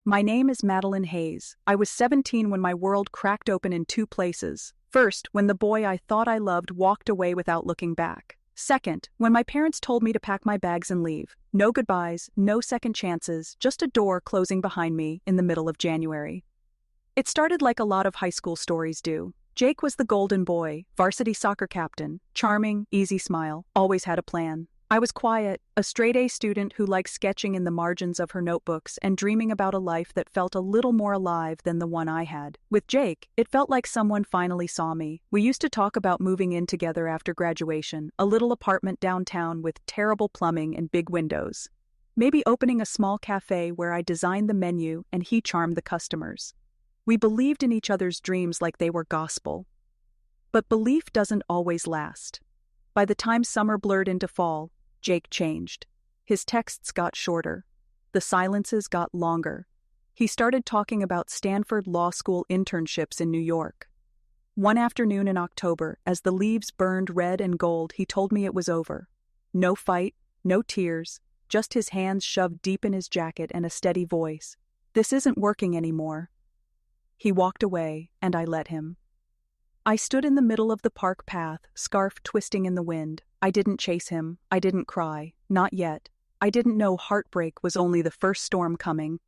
My name is Madeline Hayes. I was 17 when my world cracked open in two places. First, when the boy I thought I loved walked away without looking back. Second, when my parents told me to pack my bags and leave. No goodbyes, no second chances, just a door closing behind me in the middle of January. It started like a lot of high school stories do. Jake was the golden boy, varsity soccer captain, charming, easy smile, always had a plan. I was quiet, a straight-A student who liked sketching in the margins of her notebooks and dreaming about a life that felt a little more alive than the one I had. With Jake, it felt like someone finally saw me. We used to talk about moving in together after graduation, a little apartment downtown with terrible plumbing and big windows. Maybe opening a small cafe where I designed the menu and he charmed the customers. We believed in each other's dreams like they were gospel. But belief doesn't always last. By the time summer blurred into fall, Jake changed. His texts got shorter. The silences got longer. He started talking about Stanford Law School internships in New York. One afternoon in October, as the leaves burned red and gold, he told me it was over. No fight, no tears, just his hands shoved deep in his jacket and a steady voice. "This isn't working anymore." He walked away, and I let him. I stood in the middle of the park path, scarf twisting in the wind. I didn't chase him. I didn't cry. Not yet. I didn't know heartbreak was only the first storm coming.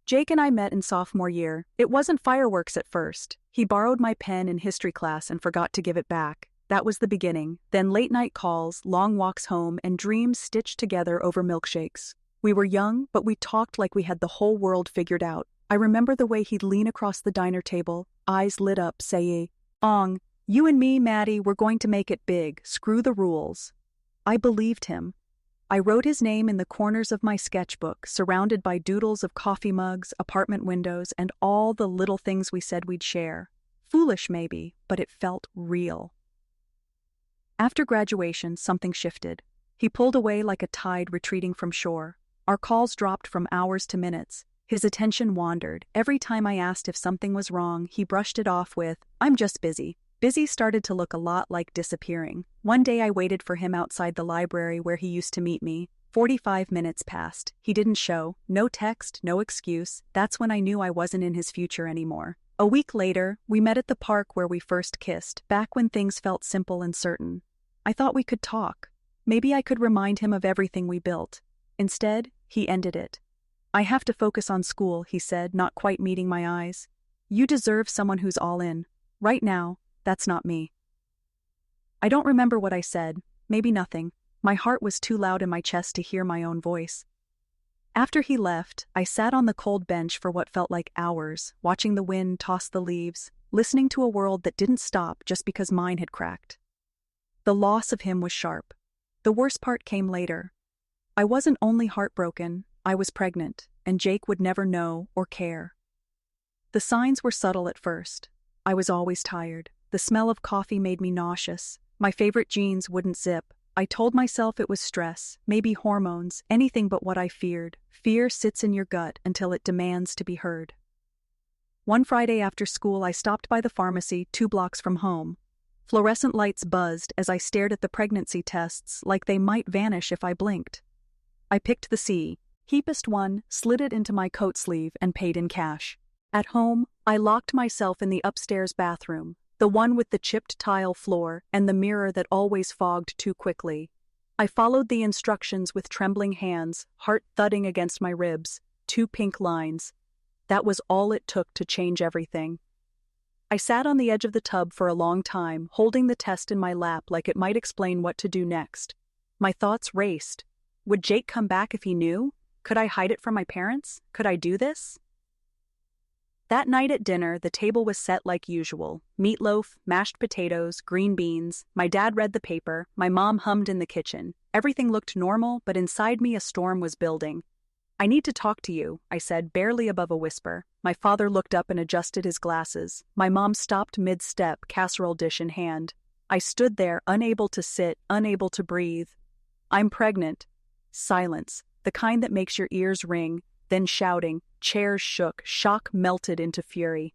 Jake and I met in sophomore year. It wasn't fireworks at first. He borrowed my pen in history class and forgot to give it back. That was the beginning. Then late-night calls, long walks home, and dreams stitched together over milkshakes. We were young, but we talked like we had the whole world figured out. I remember the way he'd lean across the diner table, eyes lit up, saying, "Ong, you and me, Maddie, we're going to make it big. Screw the rules." I believed him. I wrote his name in the corners of my sketchbook, surrounded by doodles of coffee mugs, apartment windows, and all the little things we said we'd share. Foolish, maybe, but it felt real. After graduation, something shifted. He pulled away like a tide retreating from shore. Our calls dropped from hours to minutes. His attention wandered. Every time I asked if something was wrong, he brushed it off with, "I'm just busy." Busy started to look a lot like disappearing. One day I waited for him outside the library where he used to meet me. 45 minutes passed. He didn't show. No text, no excuse. That's when I knew I wasn't in his future anymore. A week later, we met at the park where we first kissed, back when things felt simple and certain. I thought we could talk. Maybe I could remind him of everything we built. Instead, he ended it. "I have to focus on school," he said, not quite meeting my eyes. "You deserve someone who's all in. Right now, that's not me." I don't remember what I said. Maybe nothing. My heart was too loud in my chest to hear my own voice. After he left, I sat on the cold bench for what felt like hours, watching the wind toss the leaves, listening to a world that didn't stop just because mine had cracked. The loss of him was sharp. The worst part came later. I wasn't only heartbroken, I was pregnant, and Jake would never know or care. The signs were subtle at first. I was always tired. The smell of coffee made me nauseous. My favorite jeans wouldn't zip. I told myself it was stress, maybe hormones, anything but what I feared. Fear sits in your gut until it demands to be heard. One Friday after school, I stopped by the pharmacy 2 blocks from home. Fluorescent lights buzzed as I stared at the pregnancy tests like they might vanish if I blinked. I picked the C, cheapest one, slid it into my coat sleeve, and paid in cash. At home, I locked myself in the upstairs bathroom, the one with the chipped tile floor and the mirror that always fogged too quickly. I followed the instructions with trembling hands, heart thudding against my ribs, 2 pink lines. That was all it took to change everything. I sat on the edge of the tub for a long time, holding the test in my lap like it might explain what to do next. My thoughts raced. Would Jake come back if he knew? Could I hide it from my parents? Could I do this? That night at dinner, the table was set like usual. Meatloaf, mashed potatoes, green beans. My dad read the paper. My mom hummed in the kitchen. Everything looked normal, but inside me a storm was building. "I need to talk to you," I said, barely above a whisper. My father looked up and adjusted his glasses. My mom stopped mid-step, casserole dish in hand. I stood there, unable to sit, unable to breathe. "I'm pregnant." Silence, the kind that makes your ears ring, then shouting. Chairs shook, shock melted into fury.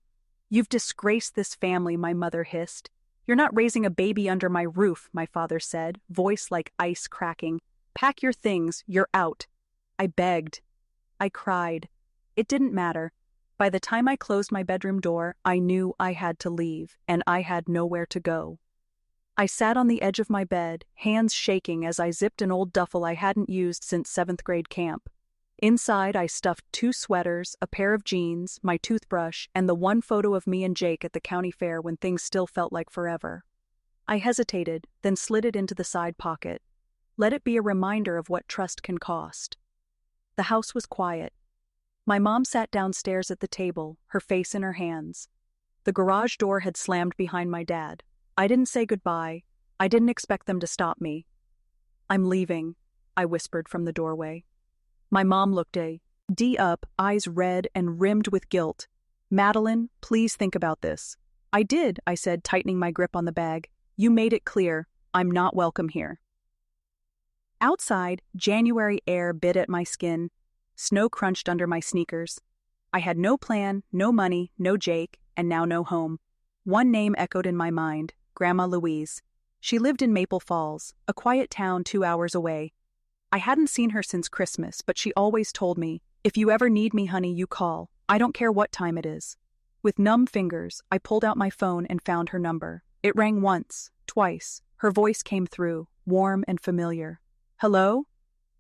"You've disgraced this family," my mother hissed. "You're not raising a baby under my roof," my father said, voice like ice cracking. "Pack your things, you're out." I begged. I cried. It didn't matter. By the time I closed my bedroom door, I knew I had to leave, and I had nowhere to go. I sat on the edge of my bed, hands shaking as I zipped an old duffel I hadn't used since 7th grade camp. Inside, I stuffed 2 sweaters, a pair of jeans, my toothbrush, and the one photo of me and Jake at the county fair when things still felt like forever. I hesitated, then slid it into the side pocket. Let it be a reminder of what trust can cost. The house was quiet. My mom sat downstairs at the table, her face in her hands. The garage door had slammed behind my dad. I didn't say goodbye. I didn't expect them to stop me. "I'm leaving," I whispered from the doorway. My mom looked up, eyes red and rimmed with guilt. "Madeline, please think about this." "I did," I said, tightening my grip on the bag. "You made it clear. I'm not welcome here." Outside, January air bit at my skin. Snow crunched under my sneakers. I had no plan, no money, no Jake, and now no home. One name echoed in my mind: Grandma Louise. She lived in Maple Falls, a quiet town 2 hours away. I hadn't seen her since Christmas, but she always told me, "If you ever need me, honey, you call. I don't care what time it is." With numb fingers, I pulled out my phone and found her number. It rang once, twice. Her voice came through, warm and familiar. "Hello?"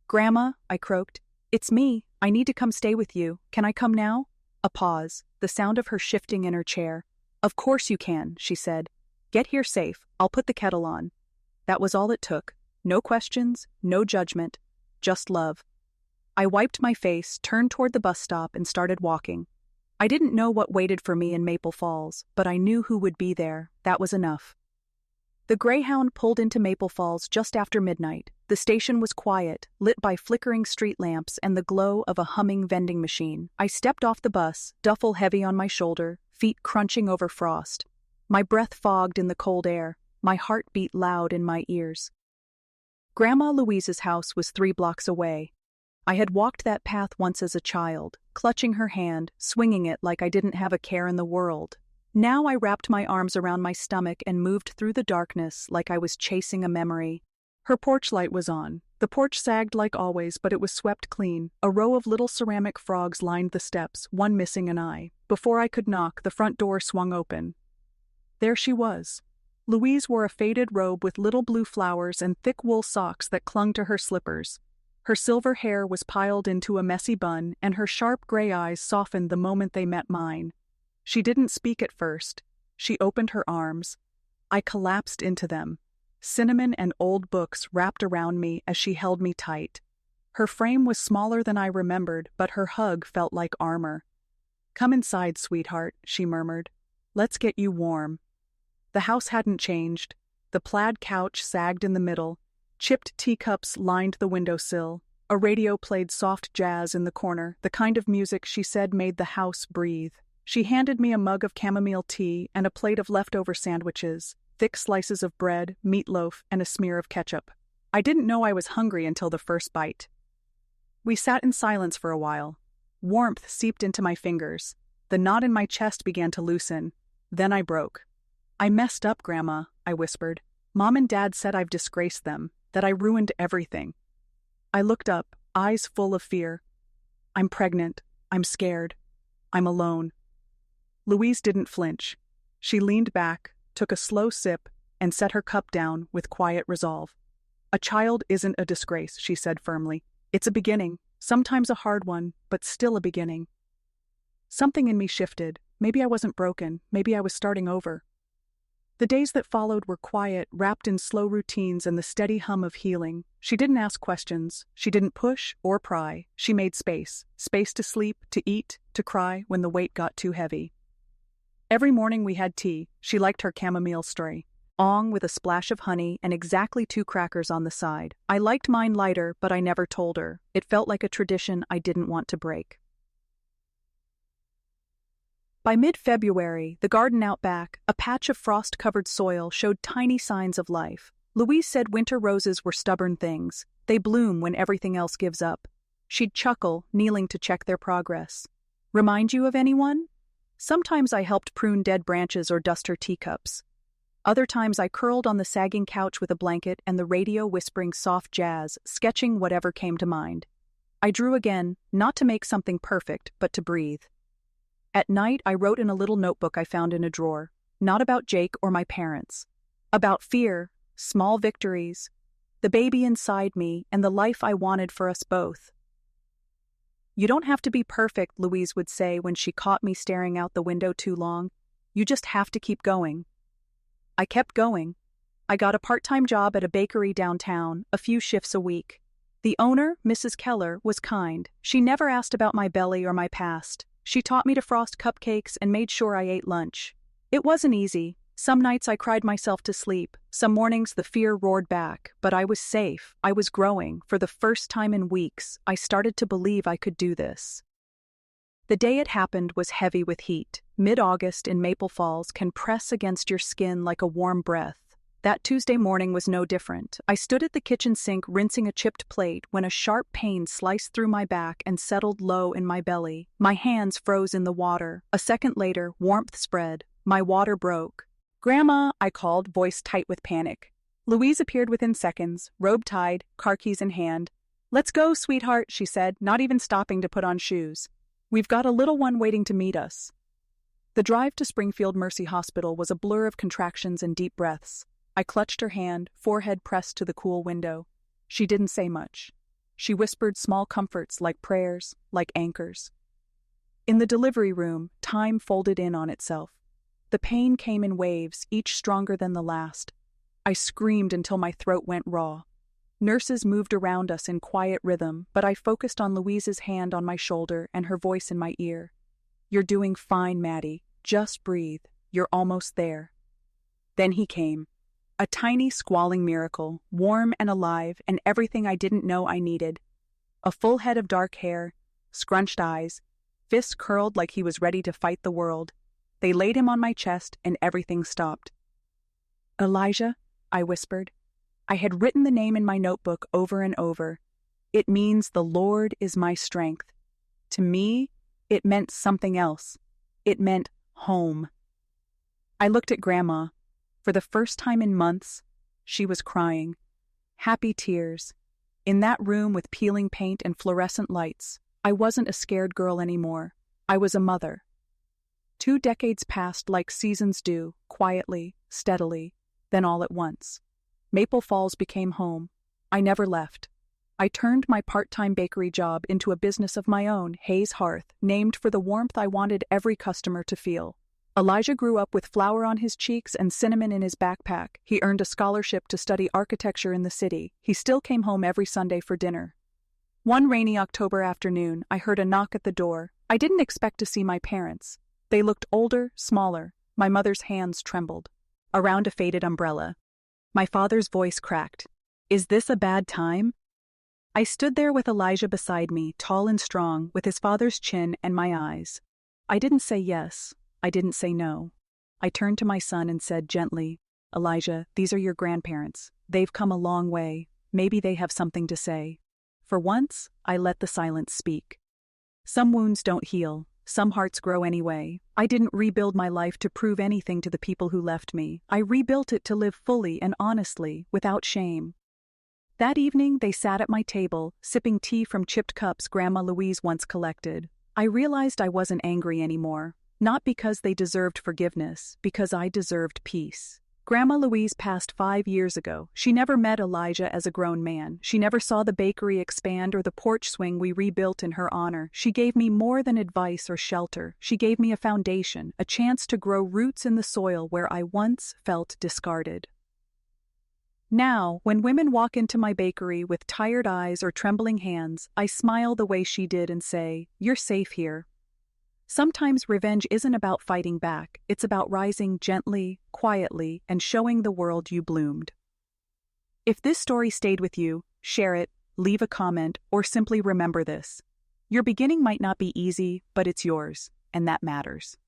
"Grandma," I croaked. "It's me. I need to come stay with you. Can I come now?" A pause, the sound of her shifting in her chair. "Of course you can," she said. "Get here safe. I'll put the kettle on." That was all it took. No questions, no judgment, just love. I wiped my face, turned toward the bus stop, and started walking. I didn't know what waited for me in Maple Falls, but I knew who would be there. That was enough. The Greyhound pulled into Maple Falls just after midnight. The station was quiet, lit by flickering street lamps and the glow of a humming vending machine. I stepped off the bus, duffel heavy on my shoulder, feet crunching over frost. My breath fogged in the cold air. My heart beat loud in my ears. Grandma Louise's house was 3 blocks away. I had walked that path once as a child, clutching her hand, swinging it like I didn't have a care in the world. Now I wrapped my arms around my stomach and moved through the darkness like I was chasing a memory. Her porch light was on. The porch sagged like always, but it was swept clean. A row of little ceramic frogs lined the steps, one missing an eye. Before I could knock, the front door swung open. There she was. Louise wore a faded robe with little blue flowers and thick wool socks that clung to her slippers. Her silver hair was piled into a messy bun, and her sharp gray eyes softened the moment they met mine. She didn't speak at first. She opened her arms. I collapsed into them. Cinnamon and old books wrapped around me as she held me tight. Her frame was smaller than I remembered, but her hug felt like armor. "Come inside, sweetheart," she murmured. "Let's get you warm." The house hadn't changed. The plaid couch sagged in the middle. Chipped teacups lined the windowsill. A radio played soft jazz in the corner, the kind of music she said made the house breathe. She handed me a mug of chamomile tea and a plate of leftover sandwiches, thick slices of bread, meatloaf, and a smear of ketchup. I didn't know I was hungry until the first bite. We sat in silence for a while. Warmth seeped into my fingers. The knot in my chest began to loosen. Then I broke. "I messed up, Grandma," I whispered. "Mom and Dad said I've disgraced them, that I ruined everything." I looked up, eyes full of fear. "I'm pregnant. I'm scared. I'm alone." Louise didn't flinch. She leaned back, took a slow sip, and set her cup down with quiet resolve. "A child isn't a disgrace," she said firmly. "It's a beginning, sometimes a hard one, but still a beginning." Something in me shifted. Maybe I wasn't broken. Maybe I was starting over. The days that followed were quiet, wrapped in slow routines and the steady hum of healing. She didn't ask questions. She didn't push or pry. She made space. Space to sleep, to eat, to cry when the weight got too heavy. Every morning we had tea. She liked her chamomile story. Ong with a splash of honey and exactly 2 crackers on the side. I liked mine lighter, but I never told her. It felt like a tradition I didn't want to break. By mid-February, the garden out back, a patch of frost-covered soil, showed tiny signs of life. Louise said winter roses were stubborn things. They bloom when everything else gives up. She'd chuckle, kneeling to check their progress. "Remind you of anyone?" Sometimes I helped prune dead branches or dust her teacups. Other times I curled on the sagging couch with a blanket and the radio whispering soft jazz, sketching whatever came to mind. I drew again, not to make something perfect, but to breathe. At night, I wrote in a little notebook I found in a drawer, not about Jake or my parents. About fear, small victories, the baby inside me, and the life I wanted for us both. "You don't have to be perfect," Louise would say when she caught me staring out the window too long. "You just have to keep going." I kept going. I got a part-time job at a bakery downtown, a few shifts a week. The owner, Mrs. Keller, was kind. She never asked about my belly or my past. She taught me to frost cupcakes and made sure I ate lunch. It wasn't easy. Some nights I cried myself to sleep. Some mornings the fear roared back, but I was safe. I was growing. For the first time in weeks, I started to believe I could do this. The day it happened was heavy with heat. Mid-August in Maple Falls can press against your skin like a warm breath. That Tuesday morning was no different. I stood at the kitchen sink rinsing a chipped plate when a sharp pain sliced through my back and settled low in my belly. My hands froze in the water. A second later, warmth spread. My water broke. "Grandma," I called, voice tight with panic. Louise appeared within seconds, robe tied, car keys in hand. "Let's go, sweetheart," she said, not even stopping to put on shoes. "We've got a little one waiting to meet us." The drive to Springfield Mercy Hospital was a blur of contractions and deep breaths. I clutched her hand, forehead pressed to the cool window. She didn't say much. She whispered small comforts like prayers, like anchors. In the delivery room, time folded in on itself. The pain came in waves, each stronger than the last. I screamed until my throat went raw. Nurses moved around us in quiet rhythm, but I focused on Louise's hand on my shoulder and her voice in my ear. "You're doing fine, Maddie. Just breathe. You're almost there." Then he came. A tiny, squalling miracle, warm and alive, and everything I didn't know I needed. A full head of dark hair, scrunched eyes, fists curled like he was ready to fight the world. They laid him on my chest, and everything stopped. "Elijah," I whispered. I had written the name in my notebook over and over. It means the Lord is my strength. To me, it meant something else. It meant home. I looked at Grandma. For the first time in months, she was crying. Happy tears. In that room with peeling paint and fluorescent lights, I wasn't a scared girl anymore. I was a mother. 2 decades passed like seasons do, quietly, steadily, then all at once. Maple Falls became home. I never left. I turned my part-time bakery job into a business of my own, Hayes Hearth, named for the warmth I wanted every customer to feel. Elijah grew up with flour on his cheeks and cinnamon in his backpack. He earned a scholarship to study architecture in the city. He still came home every Sunday for dinner. One rainy October afternoon, I heard a knock at the door. I didn't expect to see my parents. They looked older, smaller. My mother's hands trembled. Around a faded umbrella. My father's voice cracked. "Is this a bad time?" I stood there with Elijah beside me, tall and strong, with his father's chin and my eyes. I didn't say yes. I didn't say no. I turned to my son and said gently, "Elijah, these are your grandparents. They've come a long way. Maybe they have something to say." For once, I let the silence speak. Some wounds don't heal. Some hearts grow anyway. I didn't rebuild my life to prove anything to the people who left me. I rebuilt it to live fully and honestly, without shame. That evening, they sat at my table, sipping tea from chipped cups Grandma Louise once collected. I realized I wasn't angry anymore. Not because they deserved forgiveness, because I deserved peace. Grandma Louise passed 5 years ago. She never met Elijah as a grown man. She never saw the bakery expand or the porch swing we rebuilt in her honor. She gave me more than advice or shelter. She gave me a foundation, a chance to grow roots in the soil where I once felt discarded. Now, when women walk into my bakery with tired eyes or trembling hands, I smile the way she did and say, "You're safe here." Sometimes revenge isn't about fighting back, it's about rising gently, quietly, and showing the world you bloomed. If this story stayed with you, share it, leave a comment, or simply remember this. Your beginning might not be easy, but it's yours, and that matters.